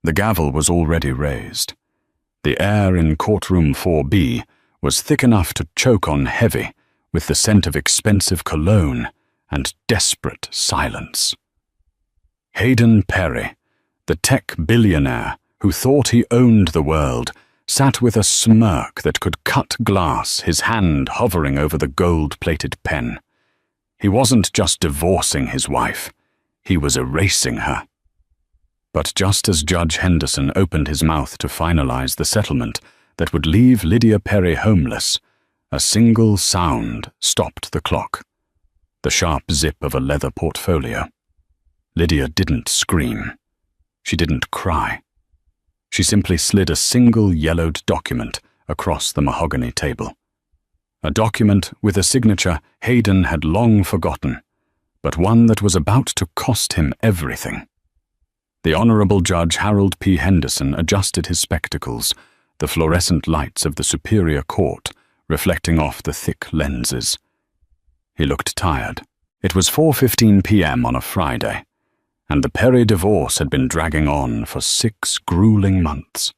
The gavel was already raised. The air in courtroom 4B was thick enough to choke on heavy, with the scent of expensive cologne and desperate silence. Hayden Perry, the tech billionaire who thought he owned the world, sat with a smirk that could cut glass, his hand hovering over the gold-plated pen. He wasn't just divorcing his wife, he was erasing her. But just as Judge Henderson opened his mouth to finalize the settlement that would leave Lydia Perry homeless, a single sound stopped the clock. The sharp zip of a leather portfolio. Lydia didn't scream. She didn't cry. She simply slid a single yellowed document across the mahogany table. A document with a signature Hayden had long forgotten, but one that was about to cost him everything. The Honorable Judge Harold P. Henderson adjusted his spectacles, the fluorescent lights of the Superior Court reflecting off the thick lenses. He looked tired. It was 4:15 p.m. on a Friday, and the Perry divorce had been dragging on for 6 grueling months.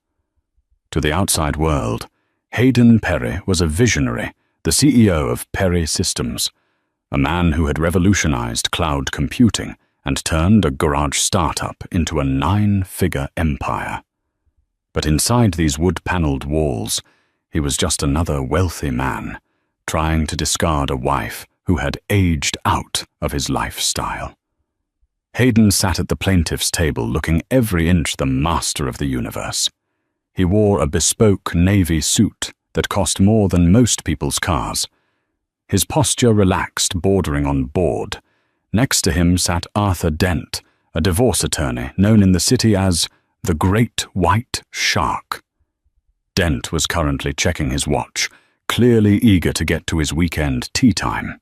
To the outside world, Hayden Perry was a visionary, the CEO of Perry Systems, a man who had revolutionized cloud computing and turned a garage startup into a 9-figure empire. But inside these wood-paneled walls, he was just another wealthy man, trying to discard a wife who had aged out of his lifestyle. Hayden sat at the plaintiff's table looking every inch the master of the universe. He wore a bespoke navy suit that cost more than most people's cars. His posture relaxed, bordering on bored. Next to him sat Arthur Dent, a divorce attorney known in the city as the Great White Shark. Dent was currently checking his watch, clearly eager to get to his weekend tea time.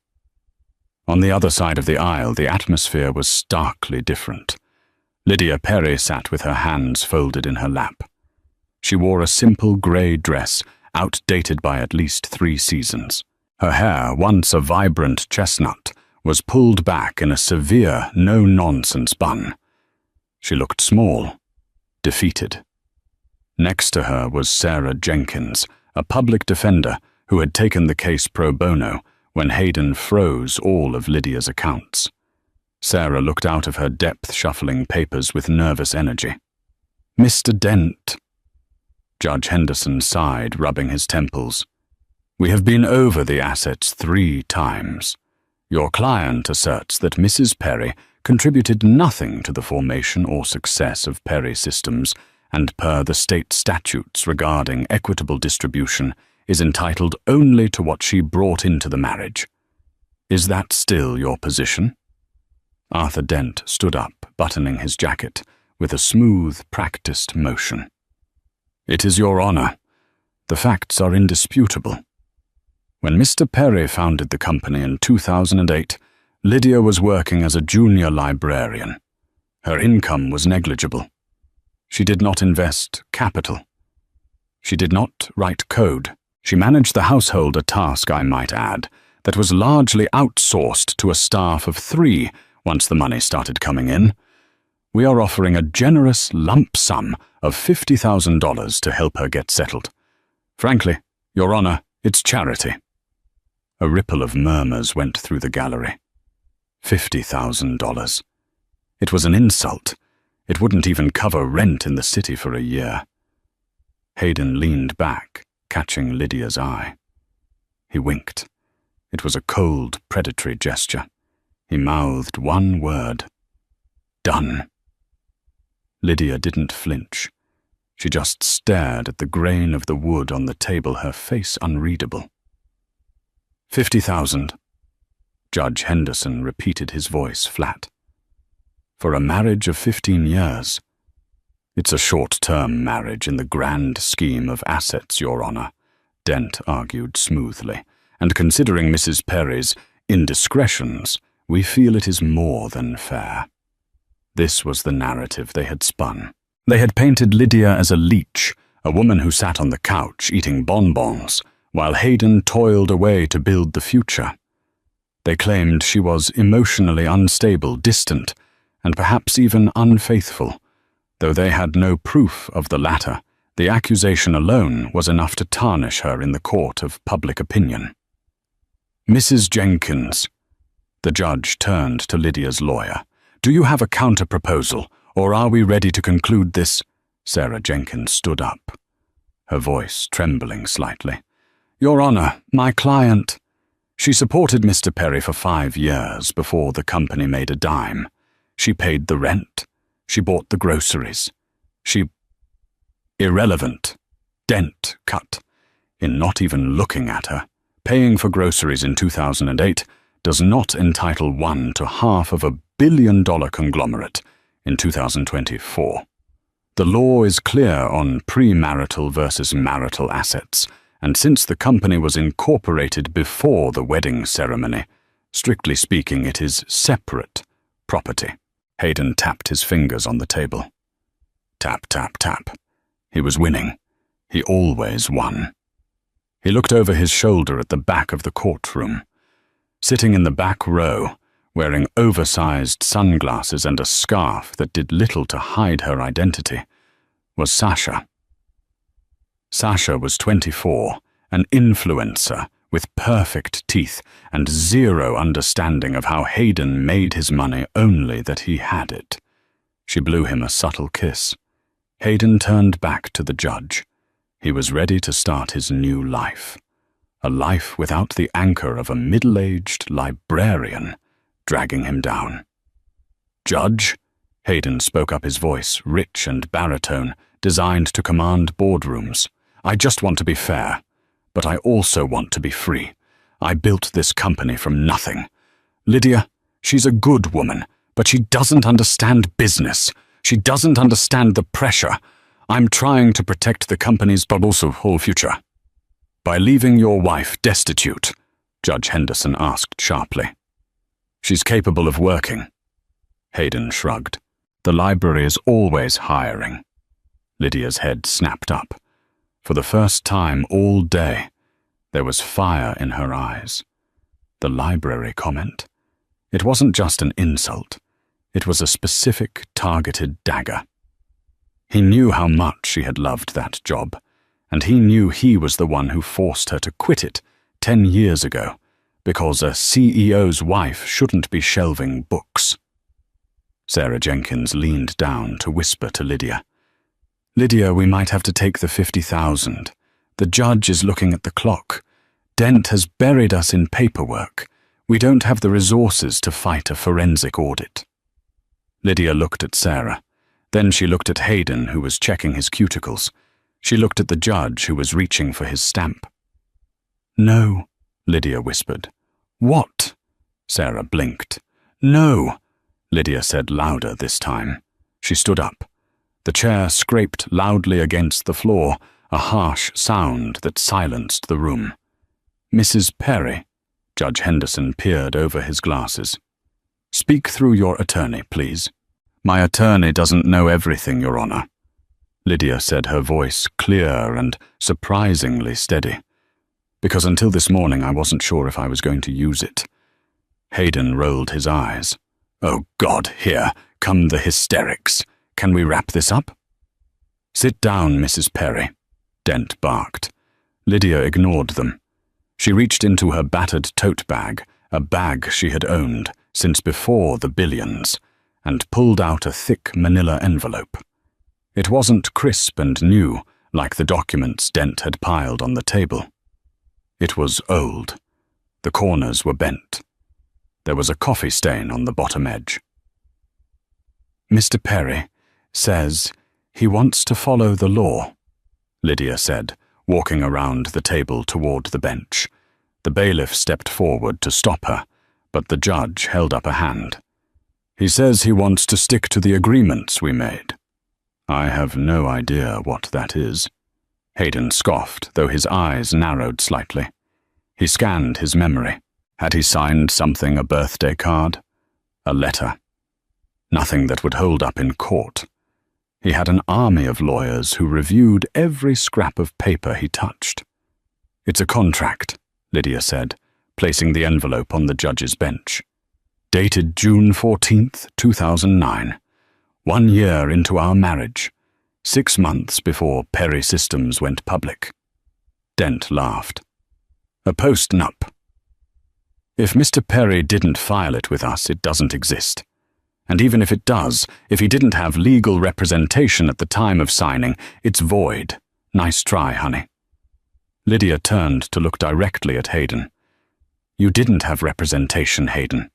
On the other side of the aisle, the atmosphere was starkly different. Lydia Perry sat with her hands folded in her lap. She wore a simple grey dress, outdated by at least 3 seasons. Her hair, once a vibrant chestnut, was pulled back in a severe, no-nonsense bun. She looked small, defeated. Next to her was Sarah Jenkins, a public defender who had taken the case pro bono when Hayden froze all of Lydia's accounts. Sarah looked out of her depth shuffling papers with nervous energy. "Mr. Dent." Judge Henderson sighed, rubbing his temples. "We have been over the assets 3 times. Your client asserts that Mrs. Perry contributed nothing to the formation or success of Perry Systems, and per the state statutes regarding equitable distribution, is entitled only to what she brought into the marriage. Is that still your position?" Arthur Dent stood up, buttoning his jacket, with a smooth, practiced motion. "It is your honor. The facts are indisputable. When Mr. Perry founded the company in 2008, Lydia was working as a junior librarian. Her income was negligible. She did not invest capital. She did not write code. She managed the household, a task, I might add, that was largely outsourced to a staff of 3 once the money started coming in. We are offering a generous lump sum of $50,000 to help her get settled. Frankly, Your Honor, it's charity." A ripple of murmurs went through the gallery. $50,000. It was an insult. It wouldn't even cover rent in the city for a year. Hayden leaned back, catching Lydia's eye. He winked. It was a cold, predatory gesture. He mouthed one word. "Done." Lydia didn't flinch. She just stared at the grain of the wood on the table, her face unreadable. $50,000. Judge Henderson repeated, his voice flat. "For a marriage of 15 years. It's a short-term marriage in the grand scheme of assets, Your Honor," Dent argued smoothly, "and considering Mrs. Perry's indiscretions, we feel it is more than fair." This was the narrative they had spun. They had painted Lydia as a leech, a woman who sat on the couch eating bonbons, while Hayden toiled away to build the future. They claimed she was emotionally unstable, distant, and perhaps even unfaithful, Though they had no proof of the latter, the accusation alone was enough to tarnish her in the court of public opinion. "Mrs. Jenkins," the judge turned to Lydia's lawyer, "do you have a counter-proposal, or are we ready to conclude this?" Sarah Jenkins stood up, her voice trembling slightly. "Your Honor, my client. She supported Mr. Perry for 5 years before the company made a dime. She paid the rent. She bought the groceries. She—" "Irrelevant," Dent cut, in not even looking at her. "Paying for groceries in 2008 does not entitle one to half of $1 billion conglomerate in 2024. The law is clear on premarital versus marital assets, and since the company was incorporated before the wedding ceremony, strictly speaking, it is separate property." Hayden tapped his fingers on the table. Tap, tap, tap. He was winning. He always won. He looked over his shoulder at the back of the courtroom. Sitting in the back row, wearing oversized sunglasses and a scarf that did little to hide her identity, was Sasha. Sasha was 24, an influencer with perfect teeth and zero understanding of how Hayden made his money, only that he had it. She blew him a subtle kiss. Hayden turned back to the judge. He was ready to start his new life. A life without the anchor of a middle-aged librarian dragging him down. "Judge," Hayden spoke up, his voice rich and baritone, designed to command boardrooms. "I just want to be fair, but I also want to be free. I built this company from nothing. Lydia, she's a good woman, but she doesn't understand business. She doesn't understand the pressure. I'm trying to protect the company's but also whole future." "By leaving your wife destitute?" Judge Henderson asked sharply. "She's capable of working." Hayden shrugged. "The library is always hiring." Lydia's head snapped up. For the first time all day, there was fire in her eyes. The library comment. It wasn't just an insult. It was a specific, targeted dagger. He knew how much she had loved that job, and he knew he was the one who forced her to quit it 10 years ago, because a CEO's wife shouldn't be shelving books. Sarah Jenkins leaned down to whisper to Lydia. "Lydia, we might have to take the 50,000. The judge is looking at the clock. Dent has buried us in paperwork. We don't have the resources to fight a forensic audit." Lydia looked at Sarah. Then she looked at Hayden, who was checking his cuticles. She looked at the judge, who was reaching for his stamp. "No," Lydia whispered. "What?" Sarah blinked. "No," Lydia said louder this time. She stood up. The chair scraped loudly against the floor, a harsh sound that silenced the room. "Mrs. Perry," Judge Henderson peered over his glasses. "Speak through your attorney, please." "My attorney doesn't know everything, Your Honor," Lydia said, her voice clear and surprisingly steady. "Because until this morning I wasn't sure if I was going to use it." Hayden rolled his eyes. "Oh God, here come the hysterics. Can we wrap this up?" "Sit down, Mrs. Perry," Dent barked. Lydia ignored them. She reached into her battered tote bag, a bag she had owned since before the billions, and pulled out a thick manila envelope. It wasn't crisp and new, like the documents Dent had piled on the table. It was old. The corners were bent. There was a coffee stain on the bottom edge. "Mr. Perry says he wants to follow the law," Lydia said, walking around the table toward the bench. The bailiff stepped forward to stop her, but the judge held up a hand. "He says he wants to stick to the agreements we made." "I have no idea what that is." Hayden scoffed, though his eyes narrowed slightly. He scanned his memory. Had he signed something, a birthday card? A letter? Nothing that would hold up in court. He had an army of lawyers who reviewed every scrap of paper he touched. "It's a contract," Lydia said, placing the envelope on the judge's bench. "Dated June 14th, 2009. 1 year into our marriage, 6 months before Perry Systems went public. Dent laughed. A post-nup. If Mr. Perry didn't file it with us, it doesn't exist. And even if it does, if he didn't have legal representation at the time of signing, it's void. Nice try, honey. Lydia turned to look directly at Hayden. You didn't have representation, Hayden,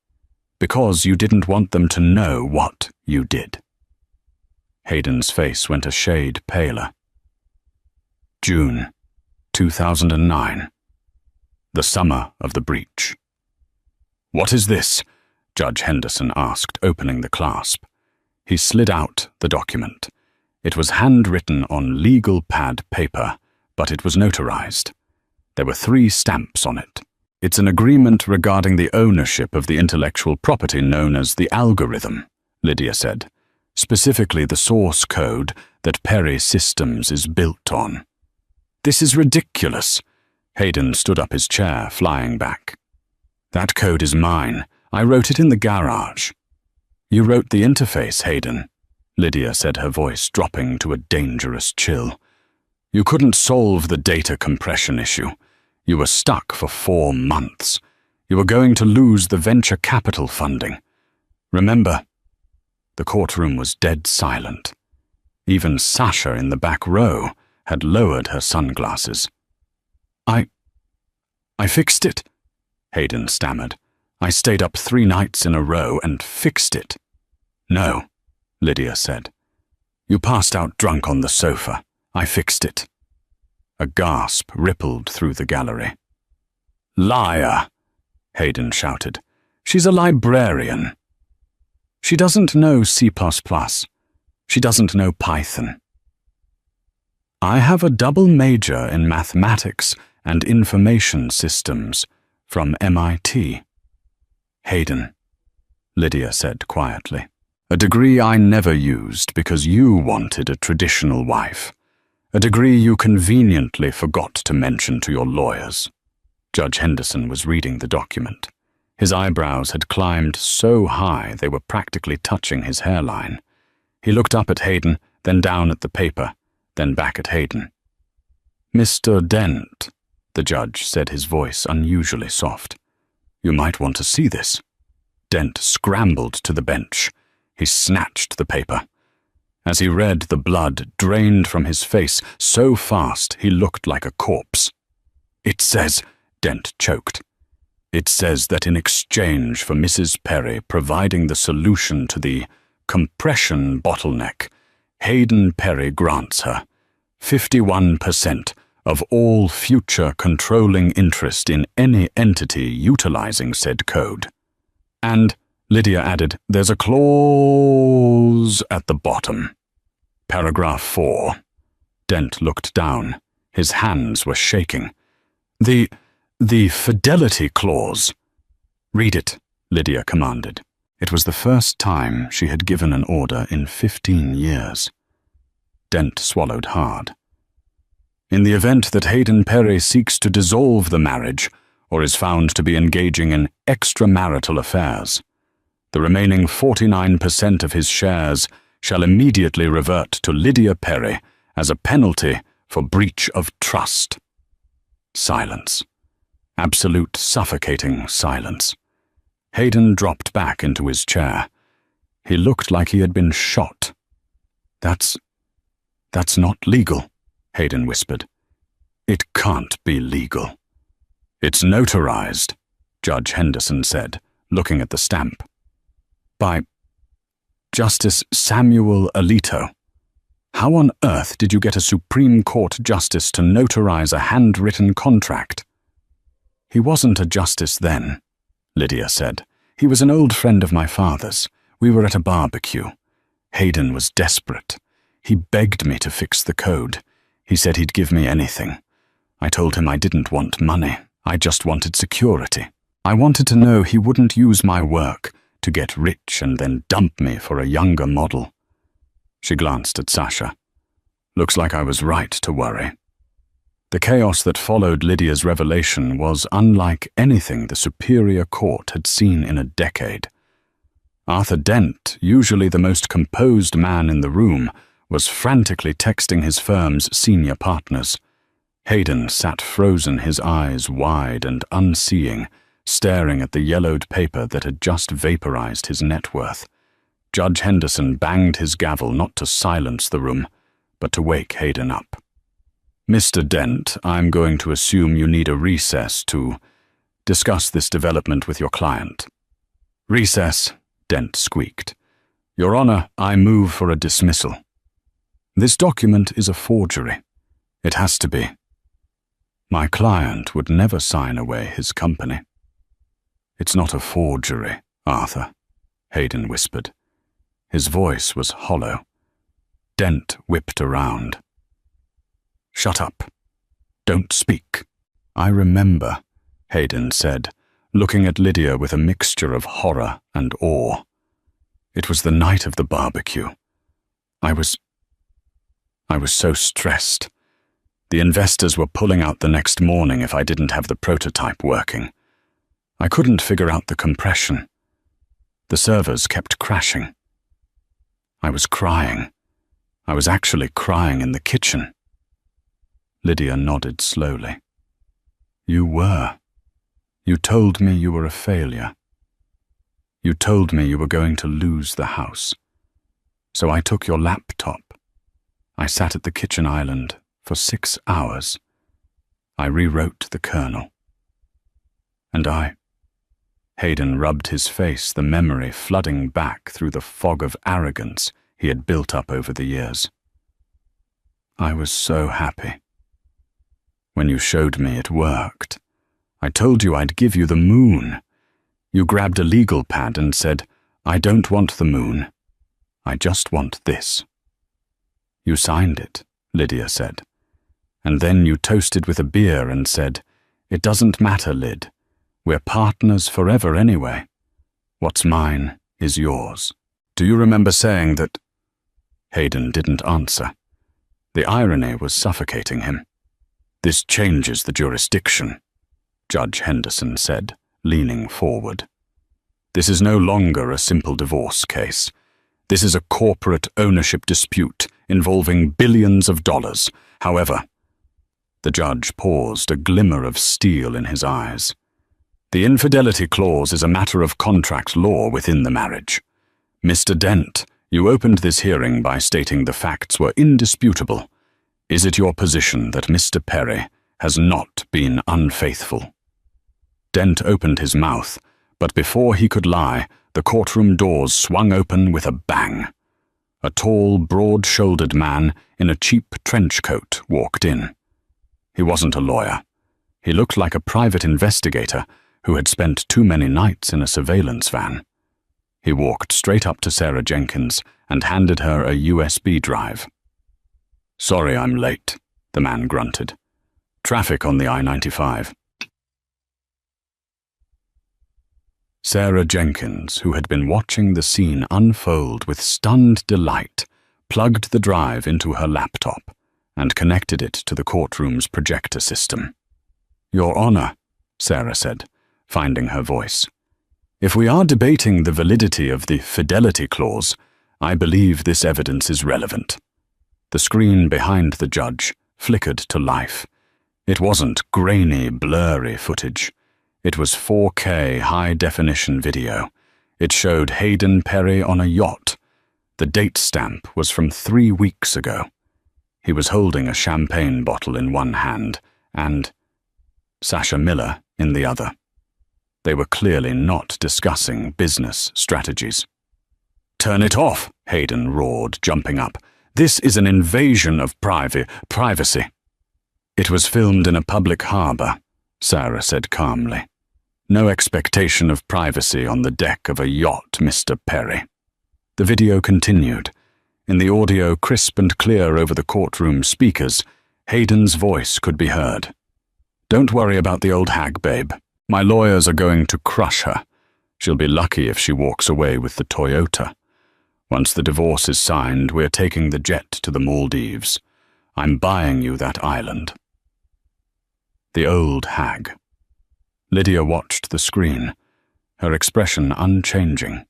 because you didn't want them to know what you did. Hayden's face went a shade paler. June 2009. The summer of the breach. What is this? Judge Henderson asked, opening the clasp. He slid out the document. It was handwritten on legal pad paper, but it was notarized. There were 3 stamps on it. It's an agreement regarding the ownership of the intellectual property known as the algorithm, Lydia said, specifically the source code that Perry Systems is built on. This is ridiculous. Hayden stood up his chair, flying back. That code is mine. I wrote it in the garage. You wrote the interface, Hayden, Lydia said, her voice dropping to a dangerous chill. You couldn't solve the data compression issue. You were stuck for 4 months. You were going to lose the venture capital funding. Remember? The courtroom was dead silent. Even Sasha in the back row had lowered her sunglasses. I fixed it, Hayden stammered. I stayed up 3 nights in a row and fixed it. No, Lydia said. You passed out drunk on the sofa. I fixed it. A gasp rippled through the gallery. Liar, Hayden shouted. She's a librarian. She doesn't know C++. She doesn't know Python. I have a double major in mathematics and information systems from MIT. Hayden, Lydia said quietly. A degree I never used because you wanted a traditional wife. A degree you conveniently forgot to mention to your lawyers. Judge Henderson was reading the document. His eyebrows had climbed so high they were practically touching his hairline. He looked up at Hayden, then down at the paper, then back at Hayden. Mr. Dent, the judge said, his voice unusually soft. You might want to see this. Dent scrambled to the bench. He snatched the paper. As he read, the blood drained from his face so fast he looked like a corpse. It says, Dent choked. It says that in exchange for Mrs. Perry providing the solution to the compression bottleneck, Hayden Perry grants her 51% of all future controlling interest in any entity utilizing said code. And, Lydia added, there's a clause at the bottom. Paragraph 4. Dent looked down. His hands were shaking. The fidelity clause. Read it, Lydia commanded. It was the first time she had given an order in 15 years. Dent swallowed hard. In the event that Hayden Perry seeks to dissolve the marriage or is found to be engaging in extramarital affairs, the remaining 49% of his shares shall immediately revert to Lydia Perry as a penalty for breach of trust. Silence. Absolute suffocating silence. Hayden dropped back into his chair. He looked like he had been shot. That's not legal, Hayden whispered. It can't be legal. It's notarized, Judge Henderson said, looking at the stamp. By Justice Samuel Alito. How on earth did you get a Supreme Court justice to notarize a handwritten contract? He wasn't a justice then, Lydia said. He was an old friend of my father's. We were at a barbecue. Hayden was desperate. He begged me to fix the code. He said he'd give me anything. I told him I didn't want money. I just wanted security. I wanted to know he wouldn't use my work to get rich and then dump me for a younger model. She glanced at Sasha. Looks like I was right to worry. The chaos that followed Lydia's revelation was unlike anything the Superior Court had seen in a decade. Arthur Dent, usually the most composed man in the room, was frantically texting his firm's senior partners. Hayden sat frozen, his eyes wide and unseeing, staring at the yellowed paper that had just vaporized his net worth. Judge Henderson banged his gavel not to silence the room, but to wake Hayden up. "Mr. Dent, I'm going to assume you need a recess to discuss this development with your client." "Recess," Dent squeaked. "Your Honor, I move for a dismissal." "This document is a forgery. It has to be." "My client would never sign away his company." "It's not a forgery, Arthur," Hayden whispered. His voice was hollow. Dent whipped around. "Shut up. Don't speak." "I remember," Hayden said, looking at Lydia with a mixture of horror and awe. "It was the night of the barbecue. I was so stressed. The investors were pulling out the next morning if I didn't have the prototype working. I couldn't figure out the compression. The servers kept crashing. I was crying. I was actually crying in the kitchen." Lydia nodded slowly. "You were. You told me you were a failure. You told me you were going to lose the house. So I took your laptop. I sat at the kitchen island for 6 hours. I rewrote the kernel. And Hayden rubbed his face, the memory flooding back through the fog of arrogance he had built up over the years. "I was so happy. When you showed me it worked, I told you I'd give you the moon. You grabbed a legal pad and said, 'I don't want the moon. I just want this.' You signed it," Lydia said. "And then you toasted with a beer and said, 'It doesn't matter, Lyd. We're partners forever anyway. What's mine is yours.' Do you remember saying that?" Hayden didn't answer. The irony was suffocating him. "This changes the jurisdiction," Judge Henderson said, leaning forward. "This is no longer a simple divorce case. This is a corporate ownership dispute involving billions of dollars. However," the judge paused, a glimmer of steel in his eyes, "the infidelity clause is a matter of contract law within the marriage. Mr. Dent, you opened this hearing by stating the facts were indisputable. Is it your position that Mr. Perry has not been unfaithful?" Dent opened his mouth, but before he could lie, the courtroom doors swung open with a bang. A tall, broad-shouldered man in a cheap trench coat walked in. He wasn't a lawyer. He looked like a private investigator who had spent too many nights in a surveillance van. He walked straight up to Sarah Jenkins and handed her a USB drive. "Sorry I'm late," the man grunted. "Traffic on the I-95. Sarah Jenkins, who had been watching the scene unfold with stunned delight, plugged the drive into her laptop and connected it to the courtroom's projector system. "Your Honor," Sarah said, finding her voice, "if we are debating the validity of the fidelity clause, I believe this evidence is relevant." The screen behind the judge flickered to life. It wasn't grainy, blurry footage. It was 4K high-definition video. It showed Hayden Perry on a yacht. The date stamp was from 3 weeks ago. He was holding a champagne bottle in one hand and Sasha Miller in the other. They were clearly not discussing business strategies. "Turn it off," Hayden roared, jumping up. "This is an invasion of privacy." "It was filmed in a public harbor," Sarah said calmly. "No expectation of privacy on the deck of a yacht, Mr. Perry." The video continued. In the audio crisp and clear over the courtroom speakers, Hayden's voice could be heard. "Don't worry about the old hag, babe. My lawyers are going to crush her. She'll be lucky if she walks away with the Toyota. Once the divorce is signed, we're taking the jet to the Maldives. I'm buying you that island." The old hag. Lydia watched the screen, her expression unchanging.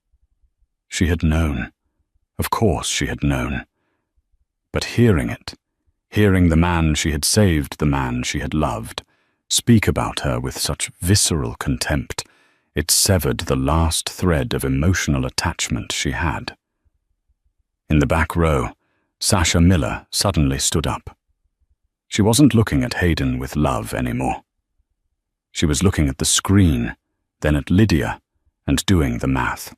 She had known. Of course she had known. But hearing it, hearing the man she had saved, the man she had loved, speak about her with such visceral contempt, it severed the last thread of emotional attachment she had. In the back row, Sasha Miller suddenly stood up. She wasn't looking at Hayden with love anymore. She was looking at the screen, then at Lydia, and doing the math.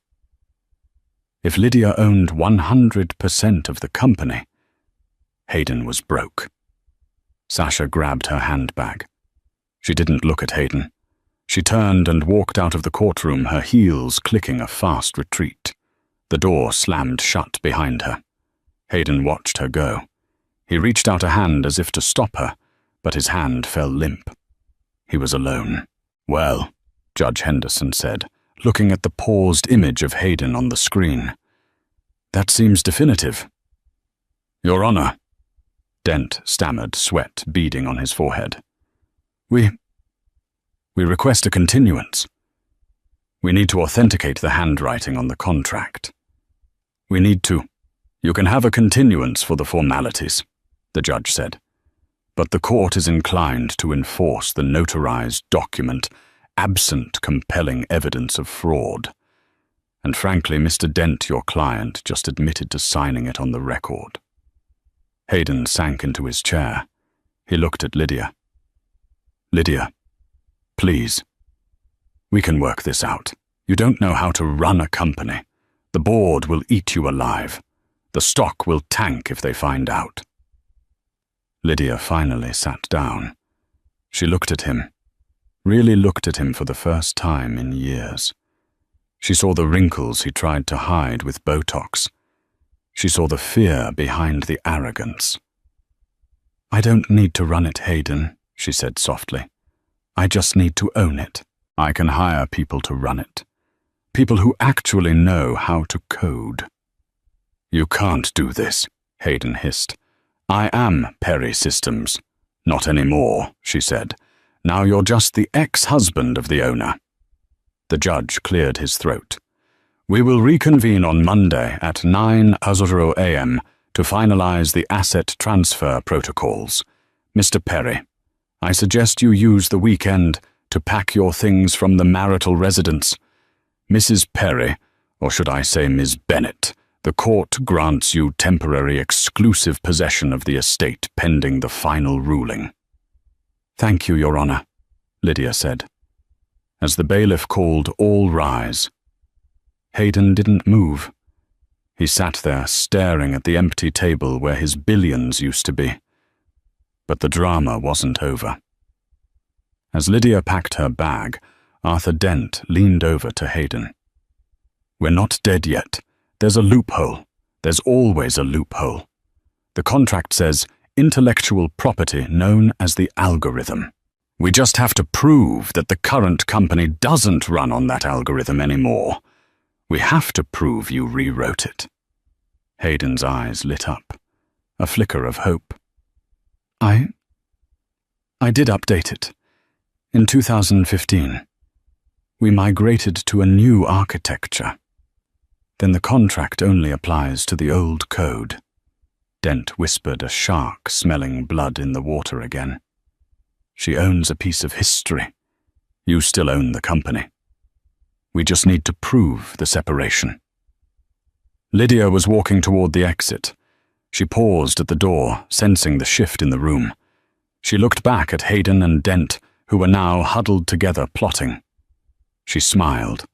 If Lydia owned 100% of the company, Hayden was broke. Sasha grabbed her handbag. She didn't look at Hayden. She turned and walked out of the courtroom, her heels clicking a fast retreat. The door slammed shut behind her. Hayden watched her go. He reached out a hand as if to stop her, but his hand fell limp. He was alone. "Well," Judge Henderson said, looking at the paused image of Hayden on the screen. "That seems definitive." "Your Honor," Dent stammered, sweat beading on his forehead. We request a continuance. We need to authenticate the handwriting on the contract. We need to. You can have a continuance for the formalities, the judge said, but the court is inclined to enforce the notarized document absent compelling evidence of fraud. And frankly, Mr. Dent, your client, just admitted to signing it on the record. Hayden sank into his chair. He looked at Lydia. "Lydia, please. We can work this out. You don't know how to run a company. The board will eat you alive. The stock will tank if they find out." Lydia finally sat down. She looked at him, really looked at him for the first time in years. She saw the wrinkles he tried to hide with Botox. She saw the fear behind the arrogance. "I don't need to run it, Hayden," she said softly. "I just need to own it. I can hire people to run it. People who actually know how to code." "You can't do this," Hayden hissed. "I am Perry Systems." "Not anymore," she said. "Now you're just the ex-husband of the owner." The judge cleared his throat. "We will reconvene on Monday at 9:00 a.m. to finalize the asset transfer protocols. Mr. Perry, I suggest you use the weekend to pack your things from the marital residence. Mrs. Perry, or should I say Ms. Bennett, the court grants you temporary exclusive possession of the estate pending the final ruling." "Thank you, Your Honor," Lydia said. As the bailiff called, "All rise," Hayden didn't move. He sat there staring at the empty table where his billions used to be. But the drama wasn't over. As Lydia packed her bag, Arthur Dent leaned over to Hayden. "We're not dead yet. There's a loophole. There's always a loophole. The contract says intellectual property known as the algorithm. We just have to prove that the current company doesn't run on that algorithm anymore. We have to prove you rewrote it." Hayden's eyes lit up, a flicker of hope. I did update it. In 2015, we migrated to a new architecture. Then the contract only applies to the old code. Dent whispered, a shark smelling blood in the water again. "She owns a piece of history. You still own the company. We just need to prove the separation." Lydia was walking toward the exit. She paused at the door, sensing the shift in the room. She looked back at Hayden and Dent, who were now huddled together plotting. She smiled.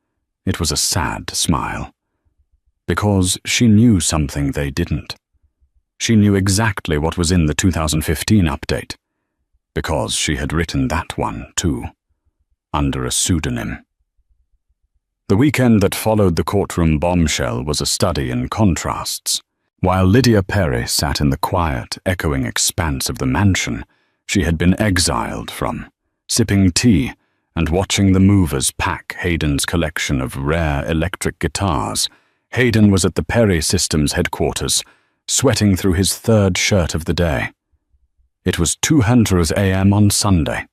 It was a sad smile. Because she knew something they didn't. She knew exactly what was in the 2015 update. Because she had written that one, too, under a pseudonym. The weekend that followed the courtroom bombshell was a study in contrasts. While Lydia Perry sat in the quiet, echoing expanse of the mansion she had been exiled from, sipping tea and watching the movers pack Hayden's collection of rare electric guitars, Hayden was at the Perry Systems headquarters, sweating through his third shirt of the day. It was 2:00 a.m. on Sunday.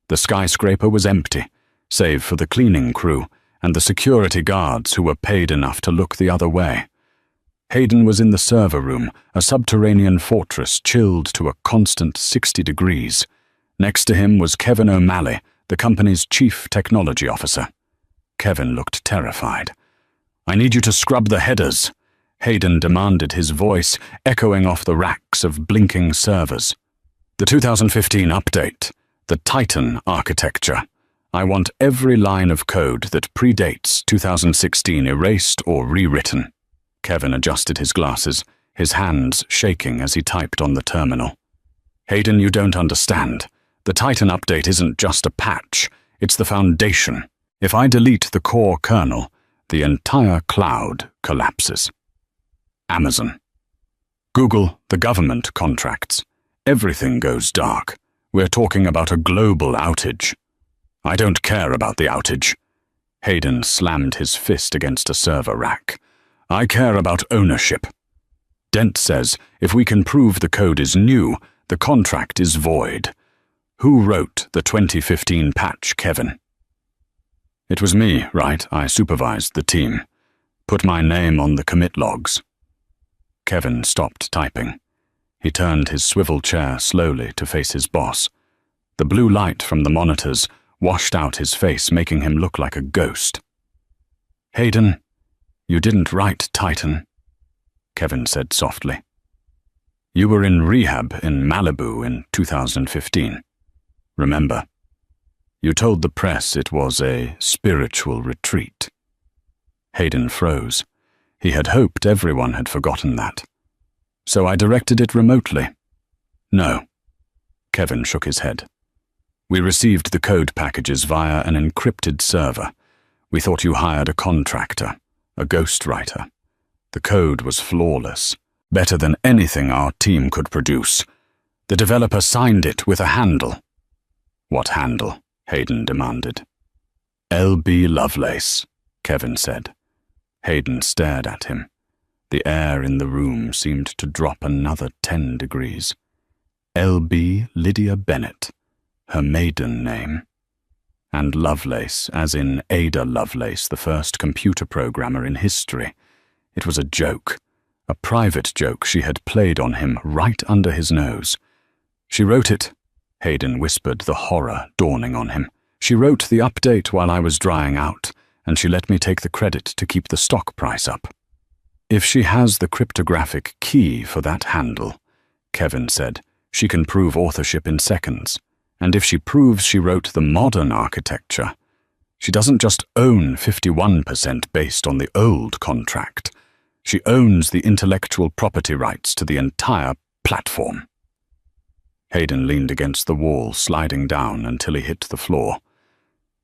The skyscraper was empty, save for the cleaning crew and the security guards who were paid enough to look the other way. Hayden was in the server room, a subterranean fortress chilled to a constant 60 degrees. Next to him was Kevin O'Malley, the company's chief technology officer. Kevin looked terrified. "I need you to scrub the headers," Hayden demanded, his voice echoing off the racks of blinking servers. "The 2015 update, the Titan architecture. I want every line of code that predates 2016 erased or rewritten." Kevin adjusted his glasses, his hands shaking as he typed on the terminal. "Hayden, you don't understand. The Titan update isn't just a patch, it's the foundation. If I delete the core kernel, the entire cloud collapses." Amazon. Google, the government contracts. Everything goes dark. We're talking about a global outage. "I don't care about the outage." Hayden slammed his fist against a server rack. "I care about ownership. Dent says if we can prove the code is new, the contract is void. Who wrote the 2015 patch, Kevin?" "It was me, right? I supervised the team. Put my name on the commit logs." Kevin stopped typing. He turned his swivel chair slowly to face his boss. The blue light from the monitors washed out his face, making him look like a ghost. "Hayden, you didn't write Titan," Kevin said softly. "You were in rehab in Malibu in 2015. Remember? You told the press it was a spiritual retreat." Hayden froze. He had hoped everyone had forgotten that. "So I directed it remotely?" "No." Kevin shook his head. "We received the code packages via an encrypted server. We thought you hired a contractor, a ghostwriter. The code was flawless, better than anything our team could produce. The developer signed it with a handle." "What handle?" Hayden demanded. "L.B. Lovelace," Kevin said. Hayden stared at him. The air in the room seemed to drop another 10 degrees. L.B. Lydia Bennett, her maiden name. And Lovelace, as in Ada Lovelace, the first computer programmer in history. It was a joke, a private joke she had played on him right under his nose. "She wrote it," Hayden whispered, the horror dawning on him. "She wrote the update while I was drying out, and she let me take the credit to keep the stock price up." "If she has the cryptographic key for that handle," Kevin said, "she can prove authorship in seconds. And if she proves she wrote the modern architecture, she doesn't just own 51% based on the old contract. She owns the intellectual property rights to the entire platform." Hayden leaned against the wall, sliding down until he hit the floor.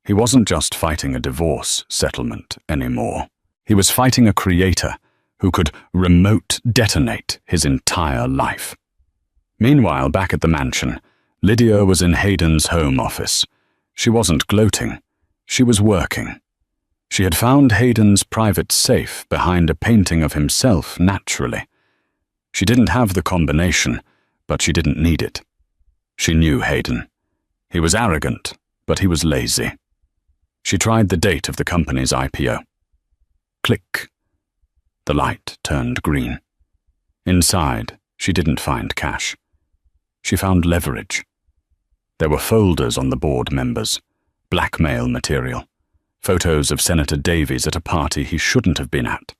He wasn't just fighting a divorce settlement anymore. He was fighting a creator who could remote detonate his entire life. Meanwhile, back at the mansion, Lydia was in Hayden's home office. She wasn't gloating. She was working. She had found Hayden's private safe behind a painting of himself naturally. She didn't have the combination, but she didn't need it. She knew Hayden. He was arrogant, but he was lazy. She tried the date of the company's IPO. Click. The light turned green. Inside, she didn't find cash. She found leverage. There were folders on the board members, blackmail material, photos of Senator Davies at a party he shouldn't have been at,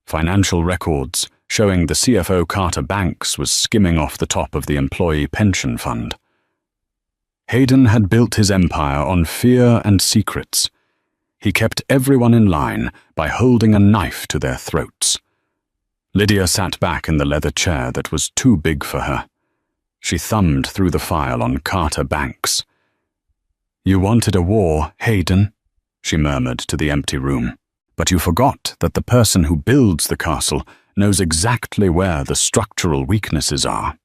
financial records showing the CFO Carter Banks was skimming off the top of the employee pension fund. Hayden had built his empire on fear and secrets. He kept everyone in line by holding a knife to their throats. Lydia sat back in the leather chair that was too big for her. She thumbed through the file on Carter Banks. "You wanted a war, Hayden," she murmured to the empty room. "But you forgot that the person who builds the castle knows exactly where the structural weaknesses are."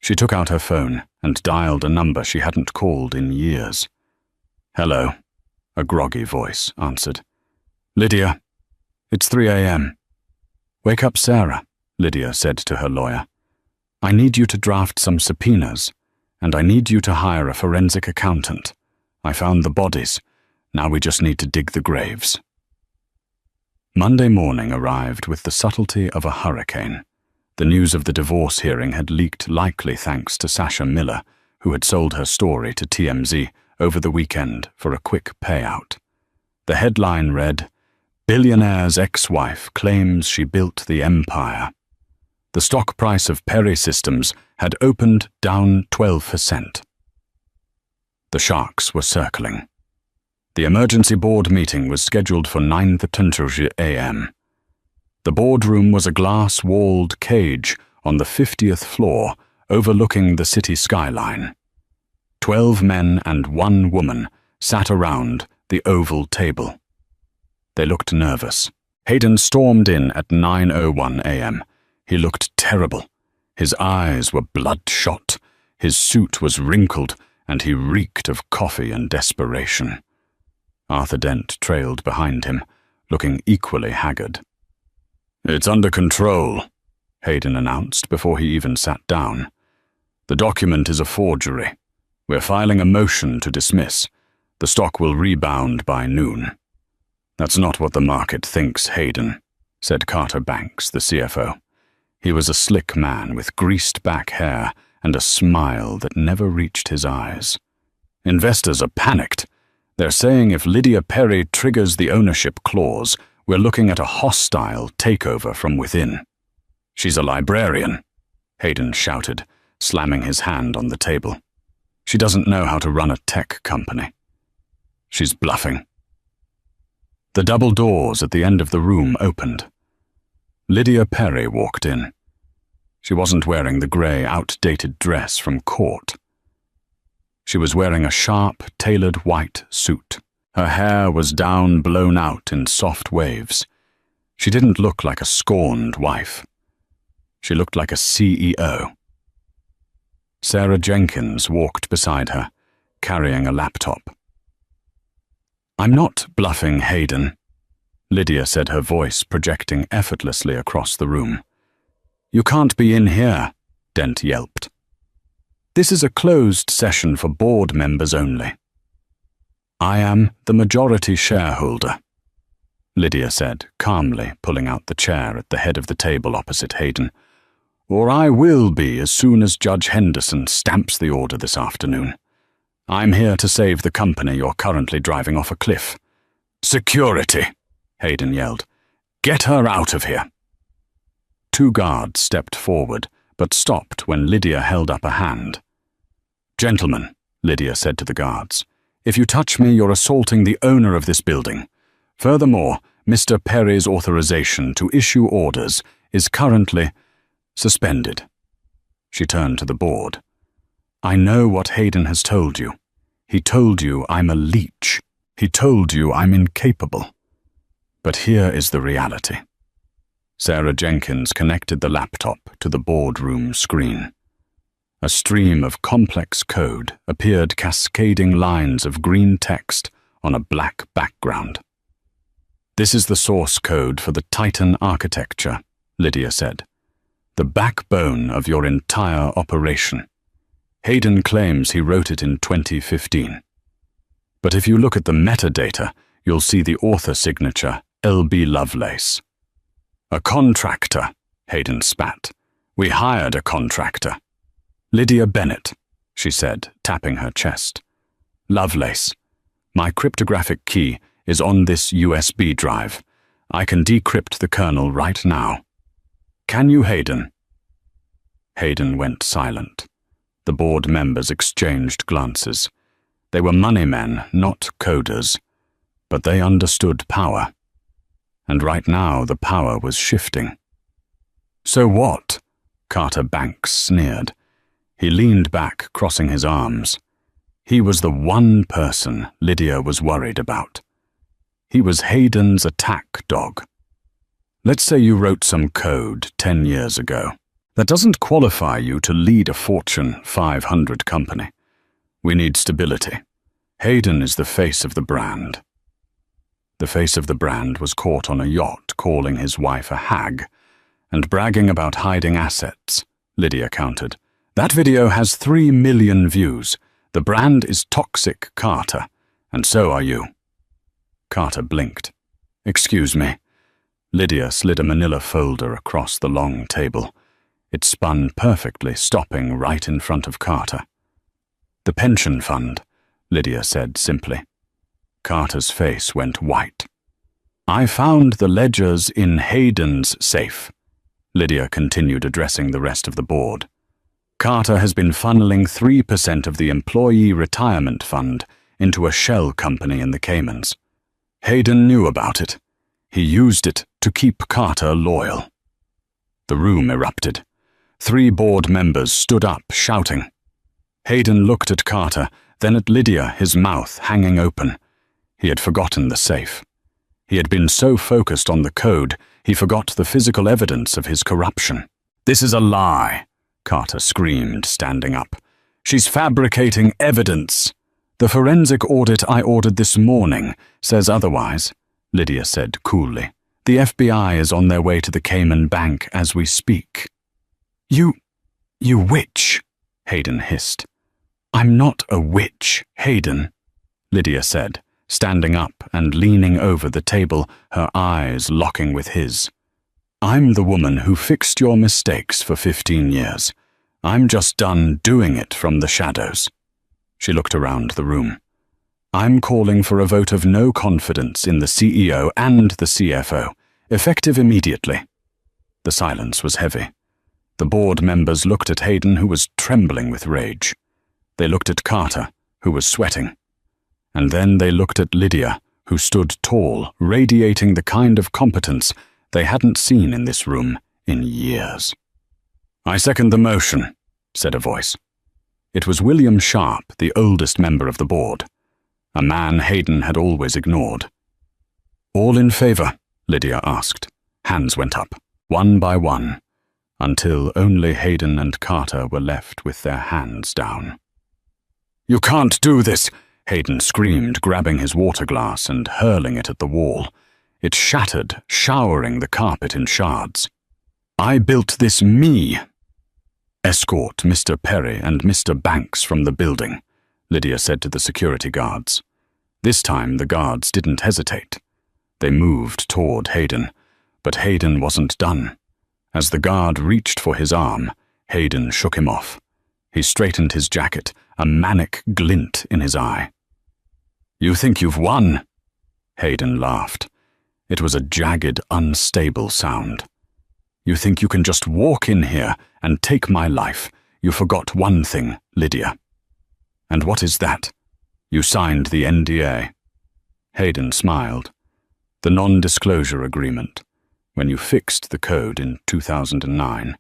She took out her phone and dialed a number she hadn't called in years. "Hello," a groggy voice answered. "Lydia, it's 3 a.m. "Wake up Sarah," Lydia said to her lawyer. "I need you to draft some subpoenas, and I need you to hire a forensic accountant. I found the bodies. Now we just need to dig the graves. Monday morning arrived with the subtlety of a hurricane. The news of the divorce hearing had leaked, likely thanks to Sasha Miller, who had sold her story to TMZ over the weekend for a quick payout. The headline read, "Billionaire's ex-wife claims she built the empire." The stock price of Perry Systems had opened down 12%. The sharks were circling. The emergency board meeting was scheduled for 9:30 a.m. The boardroom was a glass-walled cage on the 50th floor overlooking the city skyline. 12 men and 1 woman sat around the oval table. They looked nervous. Hayden stormed in at 9:01 a.m. He looked terrible. His eyes were bloodshot, his suit was wrinkled, and he reeked of coffee and desperation. Arthur Dent trailed behind him, looking equally haggard. "It's under control," Hayden announced before he even sat down. "The document is a forgery. We're filing a motion to dismiss. The stock will rebound by noon." "That's not what the market thinks, Hayden," said Carter Banks, the CFO. He was a slick man with greased back hair and a smile that never reached his eyes. "Investors are panicked. They're saying if Lydia Perry triggers the ownership clause, we're looking at a hostile takeover from within." "She's a librarian," Hayden shouted, slamming his hand on the table. "She doesn't know how to run a tech company. She's bluffing." The double doors at the end of the room opened. Lydia Perry walked in. She wasn't wearing the grey, outdated dress from court. She was wearing a sharp, tailored white suit. Her hair was down, blown out in soft waves. She didn't look like a scorned wife. She looked like a CEO. Sarah Jenkins walked beside her, carrying a laptop. "I'm not bluffing, Hayden," Lydia said, her voice projecting effortlessly across the room. "You can't be in here," Dent yelped. "This is a closed session for board members only." "I am the majority shareholder," Lydia said, calmly pulling out the chair at the head of the table opposite Hayden. "Or I will be as soon as Judge Henderson stamps the order this afternoon. I'm here to save the company you're currently driving off a cliff." "Security!" Hayden yelled. "Get her out of here!" 2 guards stepped forward, but stopped when Lydia held up a hand. "Gentlemen," Lydia said to the guards, "if you touch me, you're assaulting the owner of this building. Furthermore, Mr. Perry's authorization to issue orders is currently suspended." She turned to the board. "I know what Hayden has told you. He told you I'm a leech. He told you I'm incapable. But here is the reality." Sarah Jenkins connected the laptop to the boardroom screen. A stream of complex code appeared, cascading lines of green text on a black background. "This is the source code for the Titan architecture," Lydia said. "The backbone of your entire operation. Hayden claims he wrote it in 2015. But if you look at the metadata, you'll see the author signature, L.B. Lovelace." "A contractor," Hayden spat. "We hired a contractor." "Lydia Bennett," she said, tapping her chest. "Lovelace, my cryptographic key is on this USB drive. I can decrypt the kernel right now. Can you, Hayden?" Hayden went silent. The board members exchanged glances. They were money men, not coders, but they understood power. And right now the power was shifting. "So what?" Carter Banks sneered. He leaned back, crossing his arms. He was the one person Lydia was worried about. He was Hayden's attack dog. "Let's say you wrote some code 10 years ago. That doesn't qualify you to lead a Fortune 500 company. We need stability. Hayden is the face of the brand." The face of the brand was caught on a yacht calling his wife a hag and bragging about hiding assets, Lydia countered. "That video has 3 million views. The brand is toxic, Carter, and so are you." Carter blinked. "Excuse me." Lydia slid a manila folder across the long table. It spun perfectly, stopping right in front of Carter. "The pension fund," Lydia said simply. Carter's face went white. "I found the ledgers in Hayden's safe." Lydia continued addressing the rest of the board. "Carter has been funneling 3% of the employee retirement fund into a shell company in the Caymans. Hayden knew about it. He used it to keep Carter loyal." The room erupted. 3 board members stood up, shouting. Hayden looked at Carter, then at Lydia, his mouth hanging open. He had forgotten the safe. He had been so focused on the code, he forgot the physical evidence of his corruption. "This is a lie," Carter screamed, standing up. "She's fabricating evidence." "The forensic audit I ordered this morning says otherwise," Lydia said coolly. "The FBI is on their way to the Cayman Bank as we speak." You witch," Hayden hissed. "I'm not a witch, Hayden," Lydia said, standing up and leaning over the table, her eyes locking with his. "I'm the woman who fixed your mistakes for 15 years. I'm just done doing it from the shadows." She looked around the room. "I'm calling for a vote of no confidence in the CEO and the CFO, effective immediately." The silence was heavy. The board members looked at Hayden, who was trembling with rage. They looked at Carter, who was sweating. And then they looked at Lydia, who stood tall, radiating the kind of competence they hadn't seen in this room in years. "I second the motion," said a voice. It was William Sharp, the oldest member of the board, a man Hayden had always ignored. "All in favor?" Lydia asked. Hands went up, one by one, until only Hayden and Carter were left with their hands down. "You can't do this!" Hayden screamed, grabbing his water glass and hurling it at the wall. It shattered, showering the carpet in shards. "I built this, me!" "Escort Mr. Perry and Mr. Banks from the building," Lydia said to the security guards. This time the guards didn't hesitate. They moved toward Hayden, but Hayden wasn't done. As the guard reached for his arm, Hayden shook him off. He straightened his jacket, a manic glint in his eye. "You think you've won?" Hayden laughed. It was a jagged, unstable sound. "You think you can just walk in here and take my life? You forgot one thing, Lydia." "And what is that?" "You signed the NDA." Hayden smiled. "The non-disclosure agreement. When you fixed the code in 2009,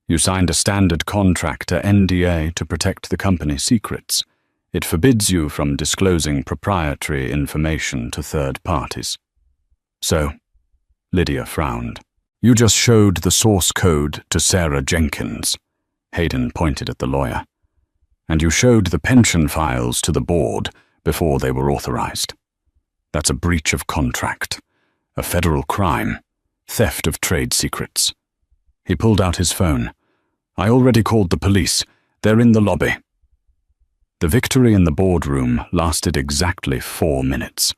you signed a standard contractor NDA to protect the company's secrets. It forbids you from disclosing proprietary information to third parties." "So," Lydia frowned, "you just showed the source code to Sarah Jenkins." Hayden pointed at the lawyer. "And you showed the pension files to the board before they were authorized. That's a breach of contract, a federal crime, theft of trade secrets." He pulled out his phone. "I already called the police. They're in the lobby." The victory in the boardroom lasted exactly 4 minutes.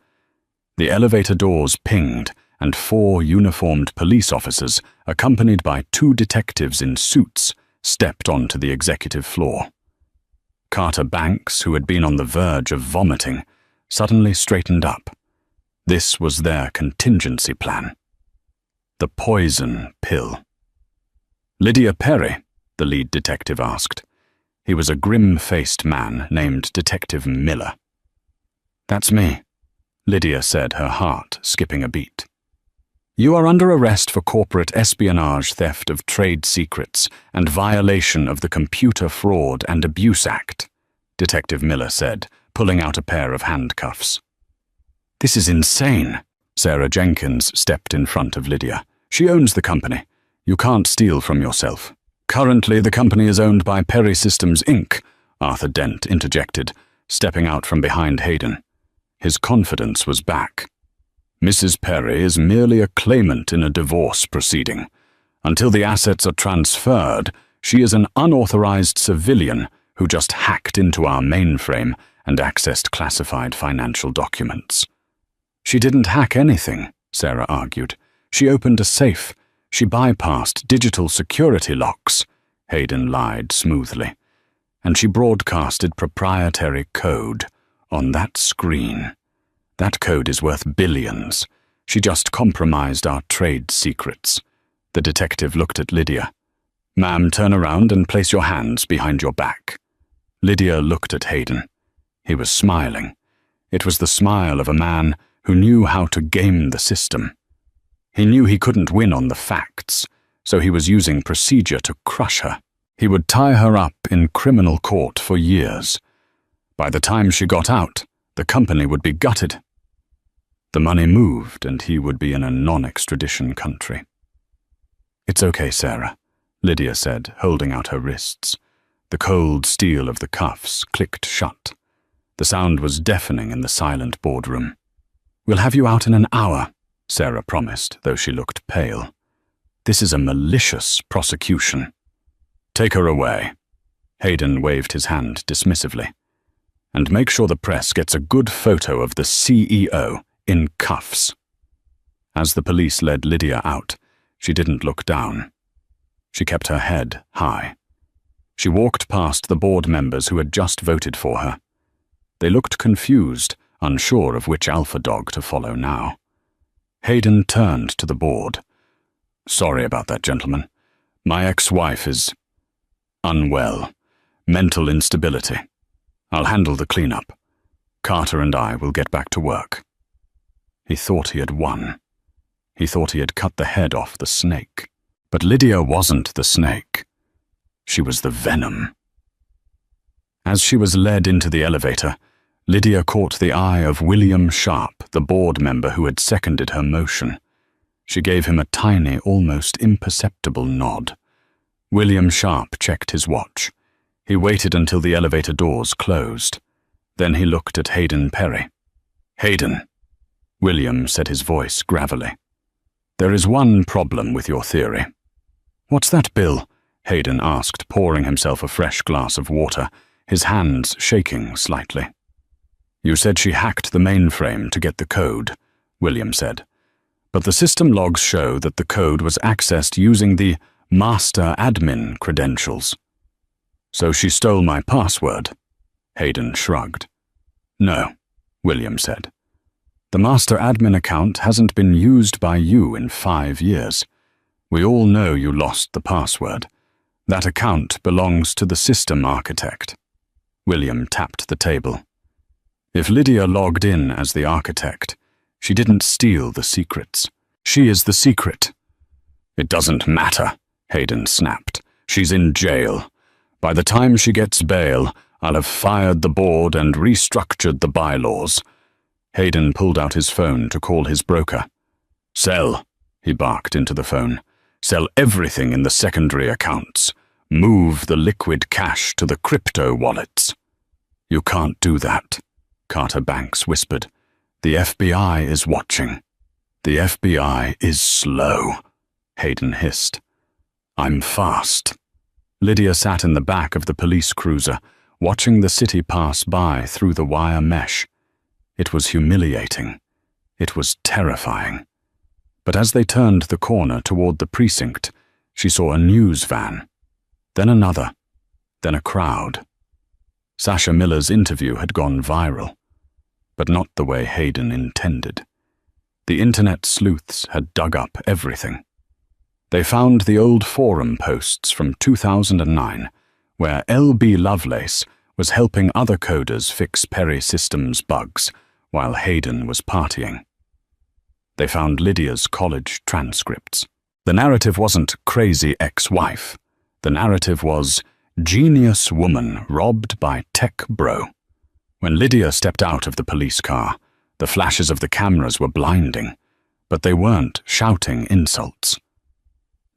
The elevator doors pinged, and 4 uniformed police officers, accompanied by 2 detectives in suits, stepped onto the executive floor. Carter Banks, who had been on the verge of vomiting, suddenly straightened up. This was their contingency plan. The poison pill. "Lydia Perry?" the lead detective asked. He was a grim-faced man named Detective Miller. "That's me," Lydia said, her heart skipping a beat. "You are under arrest for corporate espionage, theft of trade secrets, and violation of the Computer Fraud and Abuse Act," Detective Miller said, pulling out a pair of handcuffs. "This is insane." Sarah Jenkins stepped in front of Lydia. "She owns the company. You can't steal from yourself." "Currently, the company is owned by Perry Systems, Inc., Arthur Dent interjected, stepping out from behind Hayden. His confidence was back. "Mrs. Perry is merely a claimant in a divorce proceeding. Until the assets are transferred, she is an unauthorized civilian who just hacked into our mainframe and accessed classified financial documents." She didn't hack anything, Sarah argued. She opened a safe. She bypassed digital security locks, Hayden lied smoothly. And she broadcasted proprietary code on that screen. That code is worth billions. She just compromised our trade secrets. The detective looked at Lydia. Ma'am, turn around and place your hands behind your back. Lydia looked at Hayden. He was smiling. It was the smile of a man who knew how to game the system. He knew he couldn't win on the facts, so he was using procedure to crush her. He would tie her up in criminal court for years. By the time she got out, the company would be gutted. The money moved, and he would be in a non-extradition country. It's okay, Sarah, Lydia said, holding out her wrists. The cold steel of the cuffs clicked shut. The sound was deafening in the silent boardroom. We'll have you out in an hour, Sarah promised, though she looked pale. This is a malicious prosecution. Take her away. Hayden waved his hand dismissively. And make sure the press gets a good photo of the CEO in cuffs. As the police led Lydia out, she didn't look down. She kept her head high. She walked past the board members who had just voted for her. They looked confused, unsure of which alpha dog to follow now. Hayden turned to the board. Sorry about that, gentlemen. My ex-wife is unwell. Mental instability. I'll handle the cleanup. Carter and I will get back to work. He thought he had won. He thought he had cut the head off the snake. But Lydia wasn't the snake. She was the venom. As she was led into the elevator, Lydia caught the eye of William Sharp, the board member who had seconded her motion. She gave him a tiny, almost imperceptible nod. William Sharp checked his watch. He waited until the elevator doors closed. Then he looked at Hayden Perry. Hayden, William said, his voice gravelly. There is one problem with your theory. What's that, Bill? Hayden asked, pouring himself a fresh glass of water, his hands shaking slightly. You said she hacked the mainframe to get the code, William said. But the system logs show that the code was accessed using the master admin credentials. So she stole my password. Hayden shrugged. No, William said. The master admin account hasn't been used by you in 5 years. We all know you lost the password. That account belongs to the system architect. William tapped the table. If Lydia logged in as the architect, she didn't steal the secrets. She is the secret. It doesn't matter, Hayden snapped. She's in jail. By the time she gets bail, I'll have fired the board and restructured the bylaws. Hayden pulled out his phone to call his broker. Sell, he barked into the phone. Sell everything in the secondary accounts. Move the liquid cash to the crypto wallets. You can't do that, Carter Banks whispered. The FBI is watching. The FBI is slow, Hayden hissed. I'm fast. Lydia sat in the back of the police cruiser, watching the city pass by through the wire mesh. It was humiliating. It was terrifying. But as they turned the corner toward the precinct, she saw a news van, then another, then a crowd. Sasha Miller's interview had gone viral, but not the way Hayden intended. The internet sleuths had dug up everything. They found the old forum posts from 2009, where L.B. Lovelace was helping other coders fix Perry Systems bugs while Hayden was partying. They found Lydia's college transcripts. The narrative wasn't crazy ex-wife. The narrative was genius woman robbed by tech bro. When Lydia stepped out of the police car, the flashes of the cameras were blinding, but they weren't shouting insults.